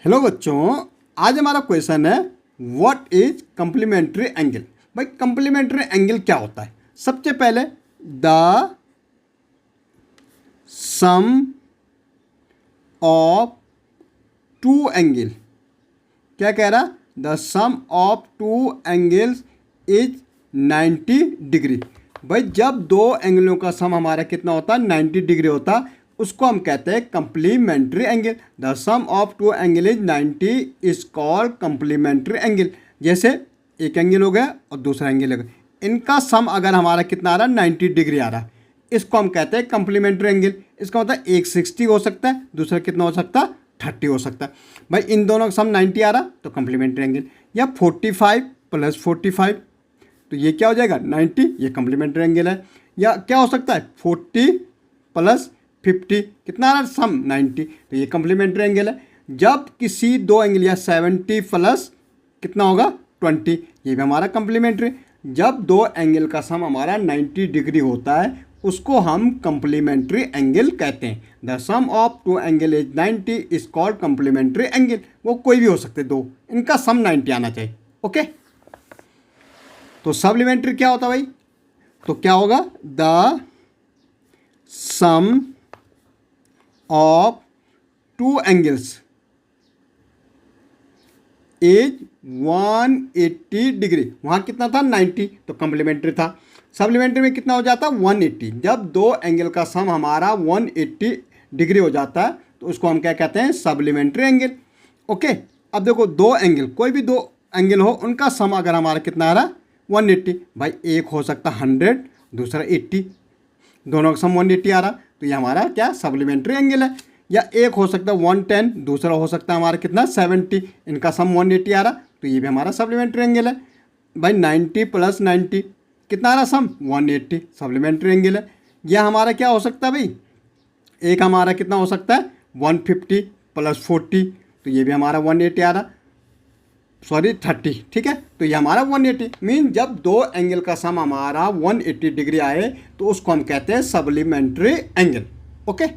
Hello बच्चों, आज हमारा क्वेश्चन है व्हाट इज कम्प्लीमेंट्री एंगल। भाई कम्प्लीमेंट्री एंगल क्या होता है? सबसे पहले the sum of two angle, क्या कह रहा? The sum of two angles is 90 degree. भाई जब दो एंगलों का सम हमारा कितना होता है? 90 डिग्री होता, उसको हम कहते हैं complementary angle. The sum of two angle is 90 is called complementary angle. जैसे एक एंगल हो गया और दूसरा एंगल हो गया, इनका सम अगर हमारा कितना आ रहा है? 90 डिग्री आ रहा है, इसको हम कहते हैं कम्प्लीमेंट्री एंगल। इसका मतलब एक 60 हो सकता है, दूसरा कितना हो सकता है? 30 हो सकता है। भाई इन दोनों का सम 90 आ रहा तो कम्प्लीमेंट्री एंगल। या 45 + 45, तो ये क्या हो जाएगा? 90, ये कम्प्लीमेंट्री एंगल है। या क्या हो सकता है? 40 + 50, कितना आ रहा है? सम 90, तो ये कम्प्लीमेंट्री एंगल है। जब किसी दो एंगल या 70 प्लस कितना होगा? 20, ये भी हमारा कम्प्लीमेंट्री। जब दो एंगल का सम हमारा 90 डिग्री होता है उसको हम कम्प्लीमेंट्री एंगल कहते हैं। The sum of two angle is 90 is called complementary angle. वो कोई भी हो सकते दो, इनका सम 90 आना चाहिए। ओके, तो सप्लीमेंट्री क्या होता है भाई? तो क्या होगा? The sum of two angles is 180 degree. वहाँ कितना था? 90, तो कम्प्लीमेंट्री था। सप्लीमेंट्री में कितना हो जाता? 180। जब दो एंगल का सम हमारा 180 डिग्री हो जाता है तो उसको हम क्या कहते हैं? Supplementary angle. ओके, अब देखो दो एंगल, कोई भी दो एंगल हो, उनका सम अगर हमारा कितना आ रहा? 180। भाई एक हो सकता 100, दूसरा 80, दोनों का सम 180 आ रहा, तो ये हमारा क्या? सप्लीमेंट्री एंगल है। या एक हो सकता है 110, दूसरा हो सकता है हमारा कितना? 70, इनका सम 180 आ रहा, तो ये भी हमारा सप्लीमेंट्री एंगल है। भाई 90 + 90 कितना आ रहा? सम 180, सप्लीमेंट्री एंगल है। यह हमारा क्या हो सकता है भाई? एक हमारा कितना हो सकता है? 150 + 40, तो ये भी हमारा 180 आ रहा, सॉरी 30, ठीक है। तो ये हमारा 180 मीन जब दो एंगल का सम हमारा 180 डिग्री आए तो उसको हम कहते हैं सप्लीमेंट्री एंगल। ओके।